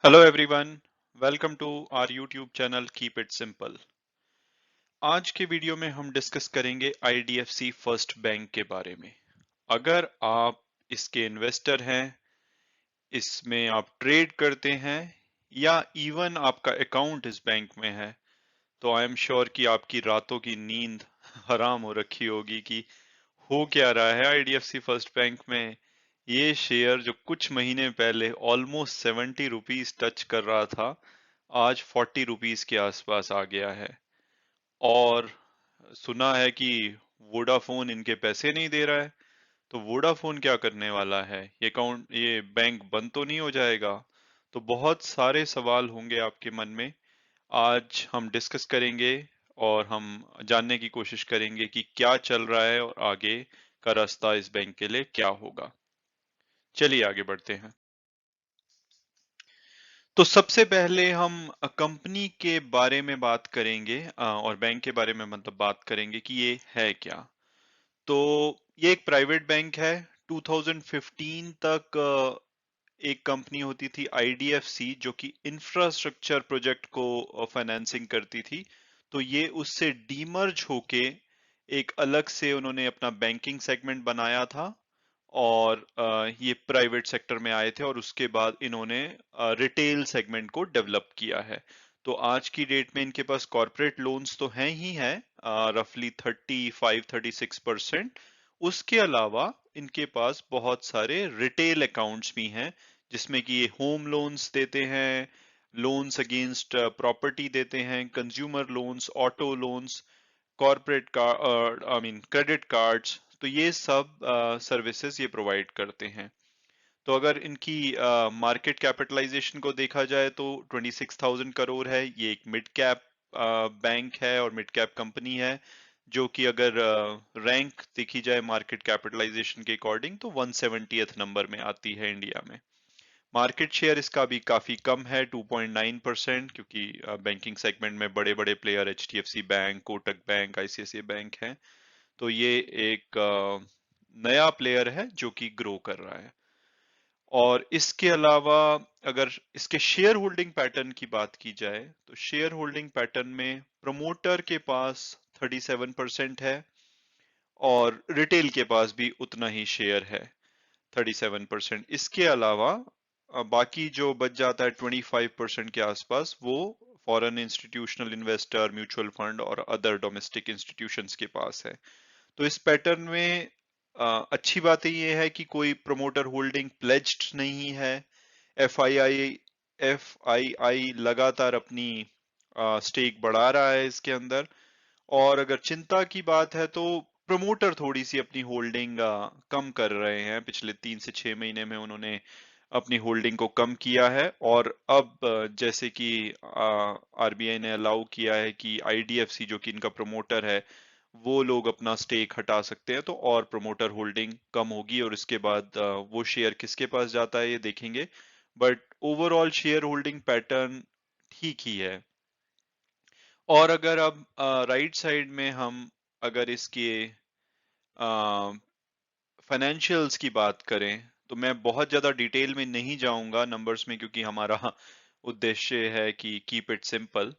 Hello everyone, welcome to our YouTube channel keep it simple. आज के video में हम डिस्कस करेंगे आईडीएफसी फर्स्ट बैंक के बारे में। अगर आप इसके इन्वेस्टर हैं, इसमें आप ट्रेड करते हैं या इवन आपका अकाउंट इस बैंक में है, तो आई एम श्योर कि आपकी रातों की नींद हराम हो रखी होगी कि हो क्या रहा है आईडीएफसी फर्स्ट बैंक में। ये शेयर जो कुछ महीने पहले ऑलमोस्ट 70 रुपीज टच कर रहा था, आज 40 रुपीज के आसपास आ गया है। और सुना है कि वोडाफोन इनके पैसे नहीं दे रहा है, तो वोडाफोन क्या करने वाला है? ये बैंक बंद तो नहीं हो जाएगा? तो बहुत सारे सवाल होंगे आपके मन में। आज हम डिस्कस करेंगे और हम जानने की कोशिश करेंगे कि क्या चल रहा है और आगे का रास्ता इस बैंक के लिए क्या होगा। चलिए आगे बढ़ते हैं। तो सबसे पहले हम कंपनी के बारे में बात करेंगे और बैंक के बारे में मतलब बात करेंगे कि ये है क्या। तो ये एक प्राइवेट बैंक है। 2015 तक एक कंपनी होती थी आईडीएफसी, जो कि इंफ्रास्ट्रक्चर प्रोजेक्ट को फाइनेंसिंग करती थी। तो ये उससे डीमर्ज होके एक अलग से उन्होंने अपना बैंकिंग सेगमेंट बनाया था और ये प्राइवेट सेक्टर में आए थे और उसके बाद इन्होंने रिटेल सेगमेंट को डेवलप किया है। तो आज की डेट में इनके पास कॉर्पोरेट लोन्स तो हैं ही हैं, रफली 35-36%। उसके अलावा इनके पास बहुत सारे रिटेल अकाउंट्स भी हैं, जिसमें कि ये होम लोन्स देते हैं, लोन्स अगेंस्ट प्रॉपर्टी देते हैं, consumer loans, auto loans, corporate का आई मीन क्रेडिट कार्ड्स। तो ये सब सर्विसेज ये प्रोवाइड करते हैं। तो अगर इनकी मार्केट कैपिटलाइजेशन को देखा जाए तो 26,000 करोड़ है। ये एक मिड कैप बैंक है और मिड कैप कंपनी है, जो कि अगर रैंक देखी जाए मार्केट कैपिटलाइजेशन के अकॉर्डिंग तो 170th नंबर में आती है इंडिया में। मार्केट शेयर इसका भी काफी कम है, 2.9%, क्योंकि बैंकिंग सेगमेंट में बड़े बड़े player HDFC bank, Kotak bank, ICICI bank हैं। तो ये एक नया प्लेयर है जो कि ग्रो कर रहा है। और इसके अलावा अगर इसके शेयर होल्डिंग पैटर्न की बात की जाए तो शेयर होल्डिंग पैटर्न में प्रमोटर के पास 37% है और रिटेल के पास भी उतना ही शेयर है, 37%। इसके अलावा बाकी जो बच जाता है 25% के आसपास, वो foreign institutional investor, mutual fund और अदर डोमेस्टिक इंस्टीट्यूशंस के पास है। तो इस पैटर्न में अच्छी बात ये है कि कोई प्रमोटर होल्डिंग प्लेज्ड नहीं है। एफआईआई एफआईआई लगातार अपनी स्टेक बढ़ा रहा है इसके अंदर। और अगर चिंता की बात है तो प्रमोटर थोड़ी सी अपनी होल्डिंग कम कर रहे हैं। पिछले 3 से 6 महीने में उन्होंने अपनी होल्डिंग को कम किया है और अब जैसे कि आरबीआई ने अलाउ किया है कि आईडीएफसी जो कि इनका प्रमोटर है, वो लोग अपना स्टेक हटा सकते हैं, तो और प्रमोटर होल्डिंग कम होगी और इसके बाद वो शेयर किसके पास जाता है ये देखेंगे। But overall share holding pattern ठीक ही है। और अगर अब राइट साइड में हम अगर इसके फाइनेंशियल्स की बात करें, तो मैं बहुत ज्यादा डिटेल में नहीं जाऊंगा नंबर्स में, क्योंकि हमारा उद्देश्य है कि कीप इट सिंपल।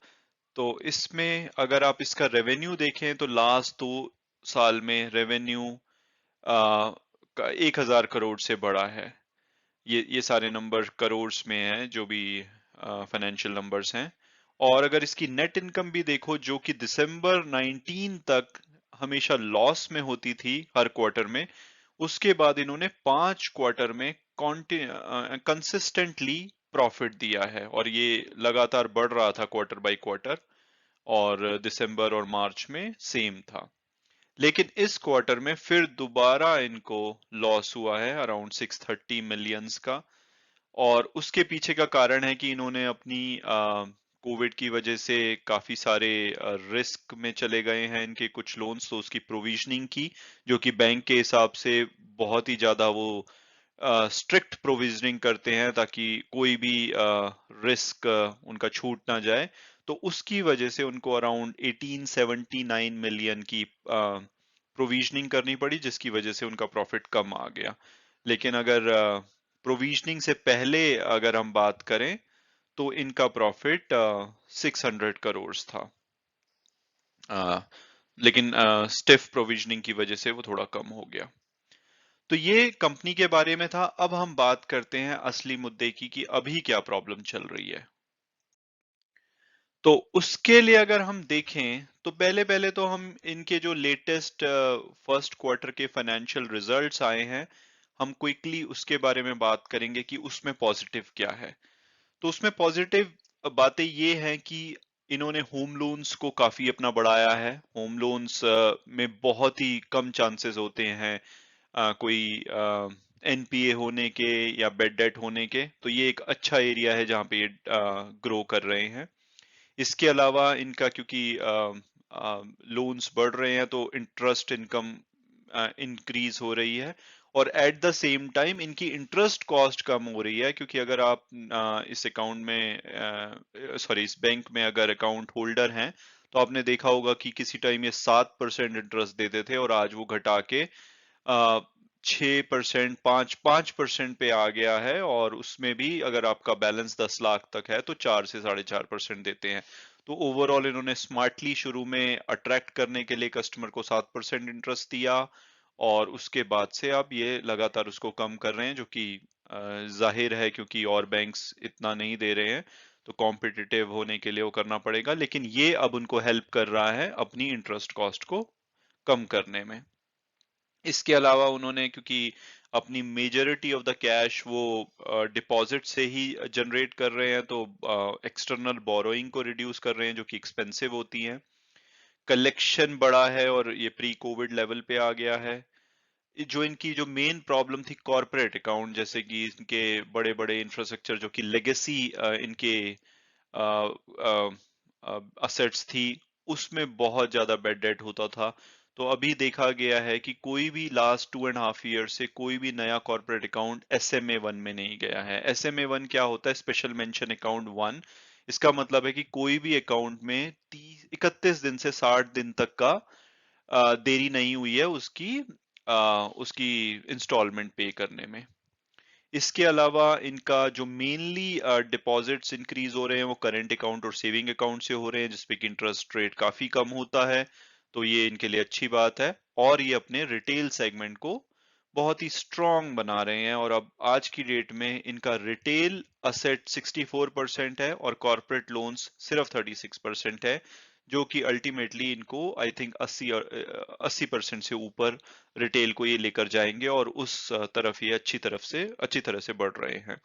तो इसमें अगर आप इसका रेवेन्यू देखें तो लास्ट 2 साल में रेवेन्यू 1,000 करोड़ से बढ़ा है। ये सारे नंबर करोड़्स में हैं, जो भी फाइनेंशियल नंबर्स हैं। और अगर इसकी नेट इनकम भी देखो, जो कि दिसंबर 19 तक हमेशा लॉस में होती थी हर क्वार्टर में, उसके बाद इन्होंने 5 क्वार्टर में कंसिस्टेंटली प्रॉफिट दिया है और ये लगातार बढ़ रहा था क्वार्टर बाय क्वार्टर। और दिसंबर और मार्च में सेम था। लेकिन इस क्वार्टर में फिर दोबारा इनको लॉस हुआ है अराउंड 630 मिलियंस का। और उसके पीछे का कारण है कि इन्होंने अपनी कोविड की वजह से काफी सारे रिस्क में चले गए हैं इनके कुछ लोन्स, तो उसकी प्रोविजनिंग की, जो कि बैंक के हिसाब से बहुत ही ज्यादा वो स्ट्रिक्ट प्रोविजनिंग करते हैं ताकि कोई भी रिस्क उनका छूट ना जाए। तो उसकी वजह से उनको अराउंड 1879 मिलियन की प्रोविजनिंग करनी पड़ी, जिसकी वजह से उनका प्रॉफिट कम आ गया। लेकिन अगर प्रोविजनिंग से पहले अगर हम बात करें तो इनका प्रॉफिट 600 करोड़ था। अ, लेकिन स्टिफ प्रोविजनिंग की वजह से वो थोड़ा कम हो गया। तो ये कंपनी के बारे में था। अब हम बात करते हैं असली मुद्दे की कि अभी क्या प्रॉब्लम चल रही है। तो उसके लिए अगर हम देखें तो पहले पहले तो हम इनके जो लेटेस्ट फर्स्ट क्वार्टर के फाइनेंशियल रिजल्ट्स आए हैं, हम क्विकली उसके बारे में बात करेंगे कि उसमें पॉजिटिव क्या है। तो उसमें पॉजिटिव बातें ये हैं कि इन्होंने होम लोन्स को काफी अपना बढ़ाया है। होम लोन्स में बहुत ही कम चांसेस होते हैं कोई एनपीए होने के या बेड डेट होने के। तो ये एक अच्छा एरिया है जहां पे ये ग्रो कर रहे हैं। इसके अलावा इनका क्योंकि लोन्स बढ़ रहे हैं तो इंटरेस्ट इनकम इंक्रीज हो रही है, और एट द सेम टाइम इनकी इंटरेस्ट कॉस्ट कम हो रही है, क्योंकि अगर आप इस अकाउंट में इस बैंक में अगर अकाउंट होल्डर हैं तो आपने देखा होगा कि किसी टाइम ये 7% इंटरेस्ट देते थे और आज वो घटा के 6%, 5% पे आ गया है। और उसमें भी अगर आपका बैलेंस 10 लाख तक है तो 4 से 4.5% देते हैं। तो ओवरऑल इन्होंने स्मार्टली शुरू में अट्रैक्ट करने के लिए कस्टमर को 7% इंटरेस्ट दिया, और उसके बाद से अब ये लगातार उसको कम कर रहे हैं, जो कि जाहिर है क्योंकि और बैंक्स इतना नहीं दे रहे हैं तो कॉम्पिटिटिव होने के लिए वो करना पड़ेगा। लेकिन ये अब उनको हेल्प कर रहा है अपनी इंटरेस्ट कॉस्ट को कम करने में। इसके अलावा उन्होंने क्योंकि अपनी मेजॉरिटी ऑफ द कैश वो डिपॉजिट से ही जनरेट कर रहे हैं, तो एक्सटर्नल बोरोइंग को रिड्यूस कर रहे हैं जो कि एक्सपेंसिव होती हैं। कलेक्शन बढ़ा है और ये प्री कोविड लेवल पे आ गया है। जो इनकी जो मेन प्रॉब्लम थी कॉरपोरेट अकाउंट, जैसे कि इनके बड़े बड़े इंफ्रास्ट्रक्चर जो कि लेगेसी इनके असेट्स थी, उसमें बहुत ज्यादा बेड डेट होता था। तो अभी देखा गया है कि कोई भी लास्ट 2.5 ईयर से कोई भी नया कॉर्पोरेट अकाउंट एसएमए वन में नहीं गया है। एसएमए वन क्या होता है? Special mention account one. इसका मतलब है कि कोई भी अकाउंट में 31 दिन से 60 दिन तक का देरी नहीं हुई है उसकी इंस्टॉलमेंट पे करने में। इसके अलावा इनका जो मेनली डिपॉजिट्स इंक्रीज हो रहे हैं वो करंट अकाउंट और सेविंग अकाउंट से हो रहे हैं, जिसपे कि इंटरेस्ट रेट काफी कम होता है। तो ये इनके लिए अच्छी बात है। और ये अपने रिटेल सेगमेंट को बहुत ही स्ट्रांग बना रहे हैं, और अब आज की डेट में इनका रिटेल असेट 64% है और कॉर्पोरेट लोन्स सिर्फ 36% है, जो कि अल्टीमेटली इनको आई थिंक 80% से ऊपर रिटेल को ये लेकर जाएंगे, और उस तरफ ये अच्छी तरह से बढ़ रहे हैं।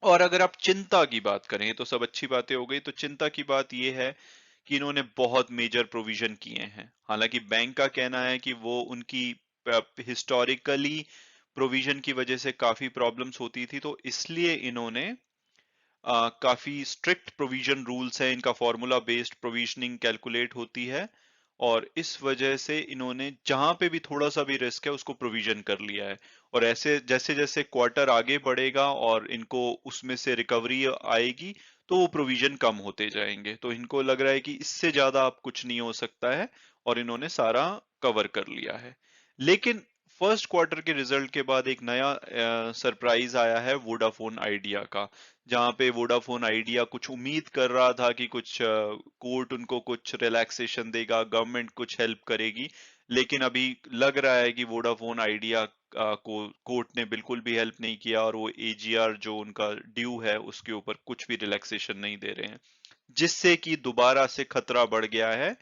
और अगर आप चिंता की बात करें तो सब अच्छी बातें हो गई, तो चिंता की बात ये है कि इन्होंने बहुत मेजर प्रोविजन किए हैं। हालांकि बैंक का कहना है कि वो उनकी हिस्टोरिकली प्रोविजन की वजह से काफी प्रॉब्लम्स होती थी, तो इसलिए इन्होंने काफी स्ट्रिक्ट प्रोविजन रूल्स हैं। इनका फॉर्मूला बेस्ड प्रोविजनिंग कैलकुलेट होती है, और इस वजह से इन्होंने जहां पे भी थोड़ा सा भी रिस्क है उसको प्रोविजन कर लिया है। और ऐसे जैसे जैसे क्वार्टर आगे बढ़ेगा और इनको उसमें से रिकवरी आएगी तो वो प्रोविजन कम होते जाएंगे। तो इनको लग रहा है कि इससे ज्यादा अब कुछ नहीं हो सकता है, और इन्होंने सारा कवर कर लिया है। लेकिन फर्स्ट क्वार्टर के रिजल्ट के बाद एक नया सरप्राइज आया है वोडाफोन आइडिया का, जहां पे वोडाफोन आइडिया कुछ उम्मीद कर रहा था कि कुछ कोर्ट उनको कुछ रिलैक्सेशन देगा, गवर्नमेंट कुछ हेल्प करेगी। लेकिन अभी लग रहा है कि वोडाफोन आइडिया को कोर्ट ने बिल्कुल भी हेल्प नहीं किया, और वो एजीआर जो उनका ड्यू है उसके ऊपर कुछ भी रिलैक्सेशन नहीं दे रहे हैं, जिससे कि दोबारा से खतरा बढ़ गया है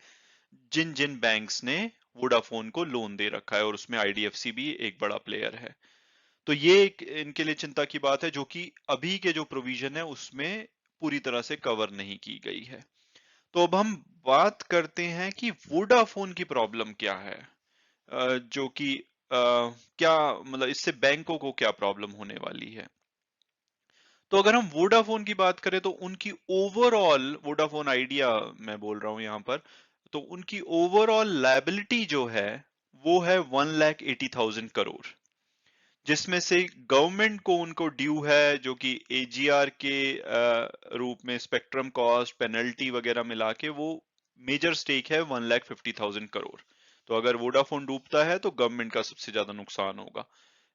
जिन जिन बैंक्स ने वोडाफोन को लोन दे रखा है, और उसमें आईडीएफसी भी एक बड़ा प्लेयर है। तो ये एक इनके लिए चिंता की बात है, जो कि अभी के जो प्रोविजन है उसमें पूरी तरह से कवर नहीं की गई है। तो अब हम बात करते हैं कि वोडाफोन की प्रॉब्लम क्या है, जो कि क्या मतलब इससे बैंकों को क्या प्रॉब्लम होने वाली है। तो अगर हम वोडाफोन की बात करें तो उनकी ओवरऑल, वोडाफोन आइडिया मैं बोल रहा हूं यहां पर, तो उनकी ओवरऑल लायबिलिटी जो है वो है 1,80,000 करोड़, जिसमें से गवर्नमेंट को उनको ड्यू है जो कि एजीआर के रूप में स्पेक्ट्रम कॉस्ट पेनल्टी वगैरह मिला के वो मेजर स्टेक है 1,50,000 करोड़। तो अगर वोडाफोन डूबता है तो गवर्नमेंट का सबसे ज्यादा नुकसान होगा।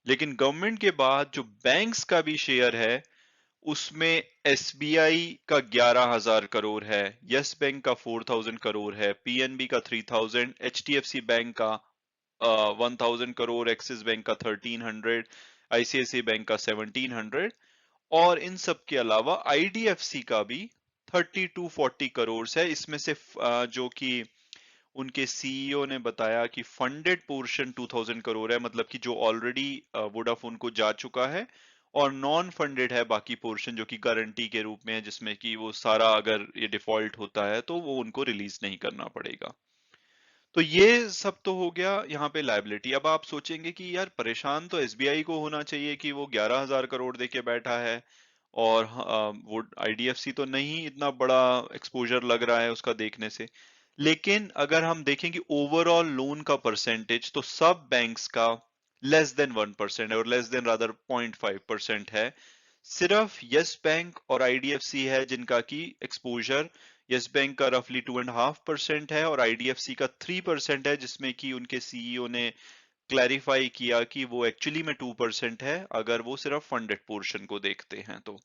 लेकिन गवर्नमेंट के बाद जो बैंक्स का भी शेयर है उसमें एसबीआई का 11,000 करोड़ है, यस बैंक का 4,000 करोड़ है, पीएनबी का 3,000, एचडीएफसी बैंक का 1,000 करोड़, एक्सिस बैंक का 1,300, आईसीआईसीआई बैंक का 1,700, और इन सब के अलावा आईडीएफसी का भी 30 to 40 करोड़ है। इसमें से जो कि उनके सीईओ ने बताया कि फंडेड पोर्शन 2,000 करोड़ है, मतलब कि जो ऑलरेडी वोडाफोन को जा चुका है, और नॉन फंडेड है बाकी पोर्शन जो कि गारंटी के रूप में है, जिसमें कि वो सारा अगर ये डिफॉल्ट होता है तो वो उनको रिलीज नहीं करना पड़ेगा। तो ये सब तो हो गया यहाँ पे लायबिलिटी। अब आप सोचेंगे कि यार परेशान तो एसबीआई को होना चाहिए कि वो 11,000 करोड़ दे के बैठा है, और वो आईडीएफसी तो नहीं इतना बड़ा एक्सपोजर लग रहा है उसका देखने से। लेकिन अगर हम देखें कि ओवरऑल लोन का परसेंटेज, तो सब बैंक्स का लेस देन 1% है, और लेस देन रादर 0.5% है। सिर्फ यस बैंक और आईडीएफसी है जिनका की एक्सपोजर, यस बैंक का रफली 2.5% है और आईडीएफसी का 3% है, जिसमें कि उनके सीईओ ने क्लैरिफाई किया कि वो एक्चुअली में 2% है अगर वो सिर्फ फंडेड पोर्शन को देखते हैं तो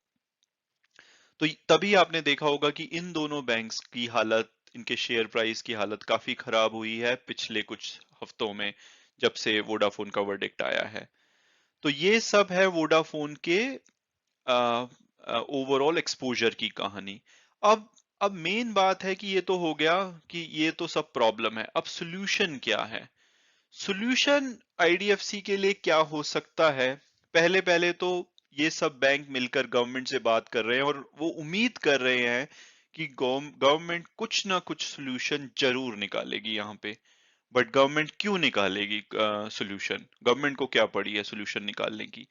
तभी आपने देखा होगा कि इन दोनों बैंक्स की हालत, इनके शेयर प्राइस की हालत काफी खराब हुई है पिछले कुछ हफ्तों में, जब से वोडाफोन का वर्डिक्ट आया है। तो ये सब है वोडाफोन के ओवरऑल एक्सपोजर की कहानी। अब अब मेन बात है कि ये तो हो गया कि ये तो सब प्रॉब्लम है, अब सोल्यूशन क्या है? सोल्यूशन आईडीएफसी के लिए क्या हो सकता है? पहले पहले तो ये सब बैंक मिलकर गवर्नमेंट से बात कर रहे हैं और वो उम्मीद कर रहे हैं कि गवर्नमेंट कुछ ना कुछ सोल्यूशन जरूर निकालेगी यहाँ पे। बट गवर्नमेंट क्यों निकालेगी सोल्यूशन? गवर्नमेंट को क्या पड़ी है सोल्यूशन निकालने की?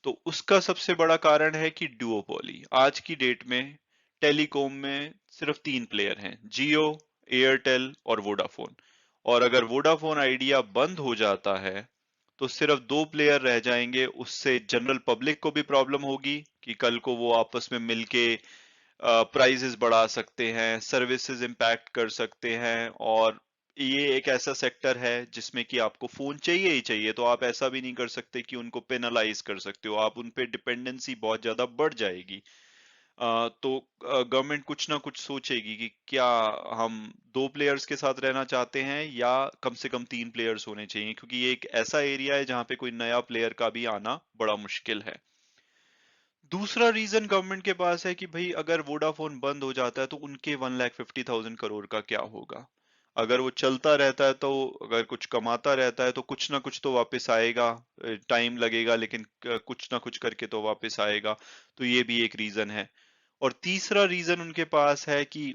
तो उसका सबसे बड़ा कारण है कि डुओपोली। आज की डेट में टेलीकॉम में सिर्फ 3 प्लेयर हैं, जियो, एयरटेल और वोडाफोन। और अगर वोडाफोन आइडिया बंद हो जाता है तो सिर्फ 2 प्लेयर रह जाएंगे। उससे जनरल पब्लिक को भी प्रॉब्लम होगी कि कल को वो आपस में मिलके प्राइजेस बढ़ा सकते हैं, सर्विसेज इंपैक्ट कर सकते हैं, और ये एक ऐसा सेक्टर है जिसमें कि आपको फोन चाहिए ही चाहिए, तो आप ऐसा भी नहीं कर सकते कि उनको पेनलाइज कर सकते हो, आप उन पे डिपेंडेंसी बहुत ज्यादा बढ़ जाएगी। तो गवर्नमेंट कुछ ना कुछ सोचेगी कि क्या हम 2 प्लेयर्स के साथ रहना चाहते हैं या कम से कम 3 प्लेयर्स होने चाहिए, क्योंकि ये एक ऐसा एरिया है जहाँ पे कोई नया प्लेयर का भी आना बड़ा मुश्किल है। दूसरा रीजन गवर्नमेंट के पास है कि भाई अगर वोडाफोन बंद हो जाता है तो उनके 1,50,000 करोड़ का क्या होगा? अगर वो चलता रहता है तो, अगर कुछ कमाता रहता है तो कुछ ना कुछ तो वापस आएगा। टाइम लगेगा लेकिन कुछ ना कुछ करके तो वापस आएगा। तो ये भी एक रीजन है। और तीसरा रीजन उनके पास है कि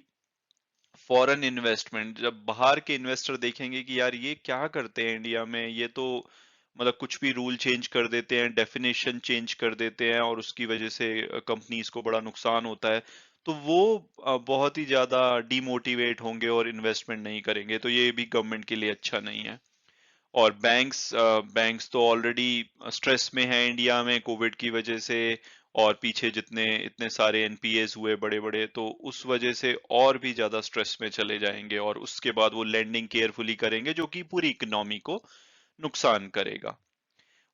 फॉरेन इन्वेस्टमेंट, जब बाहर के इन्वेस्टर देखेंगे कि यार ये क्या करते हैं इंडिया में, ये तो मतलब कुछ भी रूल चेंज कर देते हैं, डेफिनेशन चेंज कर देते हैं, और उसकी वजह से कंपनीज को बड़ा नुकसान होता है, तो वो बहुत ही ज्यादा डीमोटिवेट होंगे और इन्वेस्टमेंट नहीं करेंगे, तो ये भी गवर्नमेंट के लिए अच्छा नहीं है। और बैंक्स तो ऑलरेडी स्ट्रेस में है इंडिया में कोविड की वजह से, और पीछे जितने इतने सारे एनपीएस हुए बड़े बड़े, तो उस वजह से और भी ज्यादा स्ट्रेस में चले जाएंगे, और उसके बाद वो लेंडिंग केयरफुली करेंगे जो कि पूरी इकोनॉमी को नुकसान करेगा।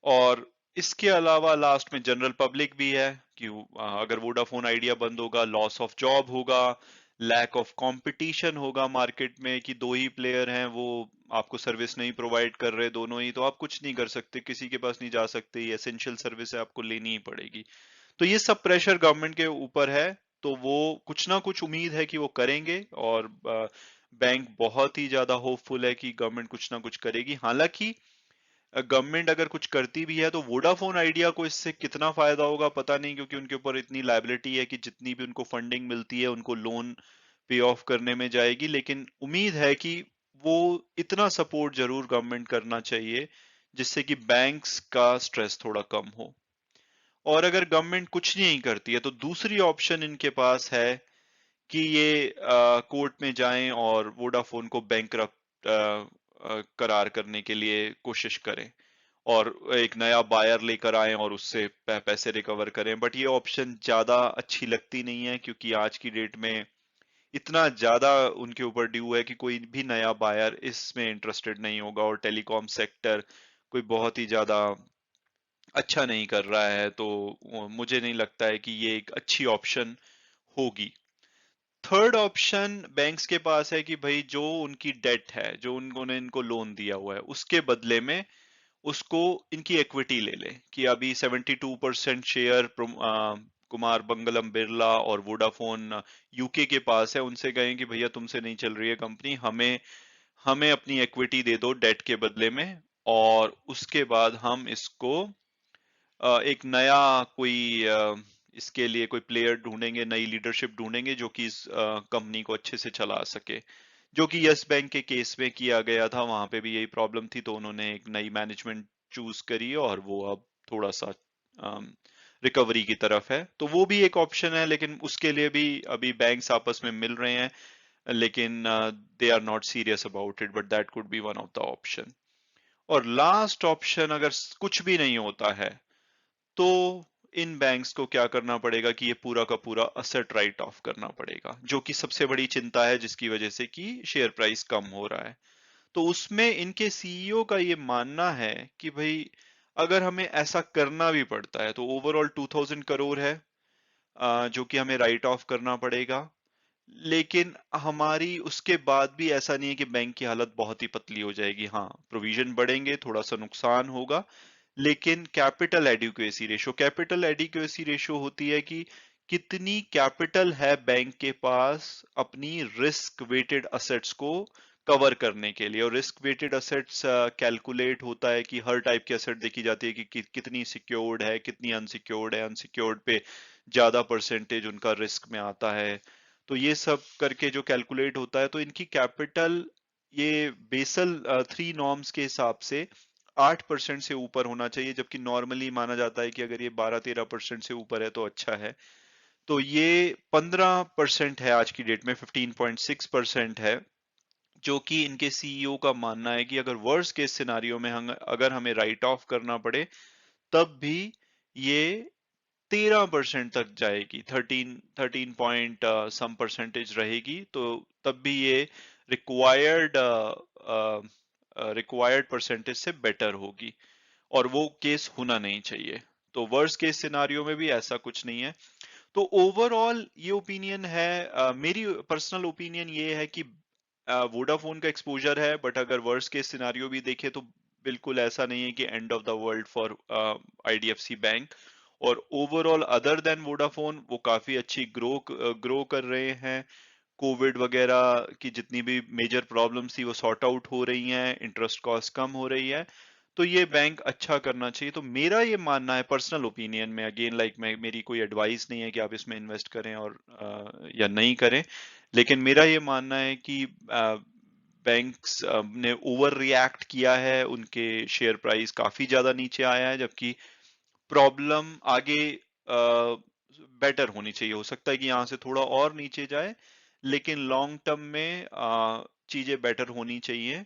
और इसके अलावा लास्ट में जनरल पब्लिक भी है कि अगर वोडाफोन आइडिया बंद होगा, लॉस ऑफ जॉब होगा, लैक ऑफ कंपटीशन होगा मार्केट में, कि 2 ही प्लेयर हैं, वो आपको सर्विस नहीं प्रोवाइड कर रहे दोनों ही, तो आप कुछ नहीं कर सकते, किसी के पास नहीं जा सकते, ये एसेंशियल सर्विस है, आपको लेनी ही पड़ेगी। तो ये सब प्रेशर गवर्नमेंट के ऊपर है, तो वो कुछ ना कुछ उम्मीद है कि वो करेंगे, और बैंक बहुत ही ज्यादा होपफुल है कि गवर्नमेंट कुछ ना कुछ करेगी। हालांकि गवर्नमेंट अगर कुछ करती भी है तो वोडाफोन आइडिया को इससे कितना फायदा होगा पता नहीं, क्योंकि उनके ऊपर इतनी लायबिलिटी है कि जितनी भी उनको फंडिंग मिलती है उनको लोन पे ऑफ करने में जाएगी। लेकिन उम्मीद है कि वो इतना सपोर्ट जरूर गवर्नमेंट करना चाहिए जिससे कि बैंक्स का स्ट्रेस थोड़ा कम हो। और अगर गवर्नमेंट कुछ नहीं करती है तो दूसरी ऑप्शन इनके पास है कि ये कोर्ट में जाएं और वोडाफोन को बैंकरप्ट करार करने के लिए कोशिश करें, और एक नया बायर लेकर आए और उससे पैसे रिकवर करें। बट ये ऑप्शन ज्यादा अच्छी लगती नहीं है, क्योंकि आज की डेट में इतना ज्यादा उनके ऊपर ड्यू है कि कोई भी नया बायर इसमें इंटरेस्टेड नहीं होगा, और टेलीकॉम सेक्टर कोई बहुत ही ज्यादा अच्छा नहीं कर रहा है, तो मुझे नहीं लगता है कि ये एक अच्छी ऑप्शन होगी। थर्ड ऑप्शन बैंक्स के पास है कि भाई जो उनकी डेट है, जो उन्होंने इनको लोन दिया हुआ है, उसके बदले में उसको इनकी इक्विटी ले ले, कि अभी 72% शेयर कुमार मंगलम बिरला और वोडाफोन यूके के पास है। उनसे कहें कि भैया तुमसे नहीं चल रही है कंपनी, हमें हमें अपनी इक्विटी दे दो डेट के बदले में, और उसके बाद हम इसको एक नया कोई इसके लिए कोई प्लेयर ढूंढेंगे, नई लीडरशिप ढूंढेंगे जो कि इस कंपनी को अच्छे से चला सके। जो कि यस बैंक के केस में किया गया था, वहां पे भी यही प्रॉब्लम थी, तो उन्होंने एक नई मैनेजमेंट चूज करी और वो अब थोड़ा सा रिकवरी की तरफ है। तो वो भी एक ऑप्शन है, लेकिन उसके लिए भी अभी बैंक्स आपस में मिल रहे हैं, लेकिन they are not serious about it, but that could be one of the option. और लास्ट ऑप्शन, अगर कुछ भी नहीं होता है, तो इन बैंक्स को क्या करना पड़ेगा कि ये पूरा का पूरा असेट राइट ऑफ करना पड़ेगा, जो कि सबसे बड़ी चिंता है, जिसकी वजह से कि शेयर प्राइस कम हो रहा है। तो उसमें इनके सीईओ का ये मानना है कि भाई अगर हमें ऐसा करना भी पड़ता है, तो ओवरऑल 2000 करोड़ है जो कि हमें राइट ऑफ करना पड़ेगा। लेकिन हमारी उसके बाद भी ऐसा नहीं है कि बैंक की हालत बहुत ही पतली हो जाएगी। हाँ, प्रोविजन बढ़ेंगे, थोड़ा सा नुकसान होगा, लेकिन कैपिटल एडिक्वेसी रेशो होती है कि कितनी कैपिटल है बैंक के पास अपनी रिस्क वेटेड असेट्स को कवर करने के लिए। और रिस्क वेटेड असेट्स कैलकुलेट होता है कि हर टाइप की असेट देखी जाती है कि कितनी सिक्योर्ड है, कितनी अनसिक्योर्ड है, अनसिक्योर्ड पे ज्यादा परसेंटेज उनका रिस्क में आता है। तो ये सब करके जो कैलकुलेट होता है, तो इनकी कैपिटल ये बेसल 3 नॉर्म्स के हिसाब से 8% से ऊपर होना चाहिए, जबकि नॉर्मली माना जाता है कि अगर ये 12-13% से ऊपर है तो अच्छा है। तो ये 15% है, आज की डेट में 15.6% है, जो कि इनके सीईओ का मानना है कि अगर वर्स्ट केस सिनारियो में हम अगर हमें राइट ऑफ करना पड़े, तब भी ये 13% तक जाएगी, 13 पॉइंट सम परसेंटेज रहेगी। तो तब भी ये रिक्वायर्ड रिक्वायर्ड परसेंटेज से बेटर होगी, और वो केस होना नहीं चाहिए। तो वर्स्ट केस सिनारियो में भी ऐसा कुछ नहीं है। तो ओवरऑल ये ओपिनियन है, मेरी पर्सनल ओपिनियन ये है कि वोडाफोन का एक्सपोजर है, बट अगर वर्स्ट केस सिनारियो भी देखे तो बिल्कुल ऐसा नहीं है कि end of the world for IDFC bank. और ओवरऑल अदर देन वोडाफोन, वो काफी अच्छी ग्रो कर रहे हैं। कोविड वगैरह की जितनी भी मेजर प्रॉब्लम्स थी वो सॉर्ट आउट हो रही हैं, इंटरेस्ट कॉस्ट कम हो रही है। तो ये बैंक अच्छा करना चाहिए। तो मेरा ये मानना है पर्सनल ओपिनियन में, अगेन मैं मेरी कोई एडवाइस नहीं है कि आप इसमें इन्वेस्ट करें और या नहीं करें, लेकिन मेरा ये मानना है कि बैंक्स ने ओवर रिएक्ट किया है, उनके शेयर प्राइस काफी ज्यादा नीचे आया है, जबकि प्रॉब्लम आगे बेटर होनी चाहिए। हो सकता है कि यहाँ से थोड़ा और नीचे जाए, लेकिन लॉन्ग टर्म में चीजें बेटर होनी चाहिए,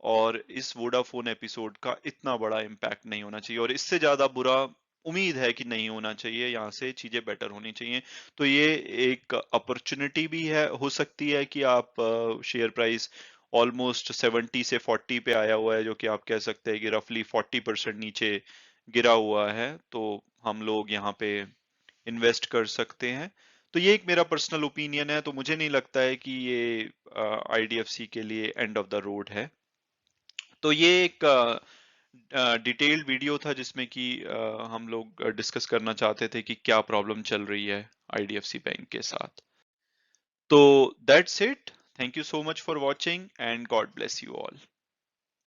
और इस वोडाफोन एपिसोड का इतना बड़ा इम्पैक्ट नहीं होना चाहिए, और इससे ज्यादा बुरा उम्मीद है कि नहीं होना चाहिए। यहाँ से चीजें बेटर होनी चाहिए। तो ये एक अपॉर्चुनिटी भी है, हो सकती है कि आप शेयर प्राइस ऑलमोस्ट 70 से 40 पे आया हुआ है, जो कि आप कह सकते हैं कि रफली 40% नीचे गिरा हुआ है, तो हम लोग यहाँ पे इन्वेस्ट कर सकते हैं। तो ये एक मेरा पर्सनल ओपिनियन है, तो मुझे नहीं लगता है कि ये आईडीएफसी के लिए एंड ऑफ द रोड है। तो ये एक डिटेल्ड वीडियो था जिसमें कि हम लोग डिस्कस करना चाहते थे कि क्या प्रॉब्लम चल रही है आईडीएफसी बैंक के साथ। तो that's it. Thank you so much for watching and God bless you all.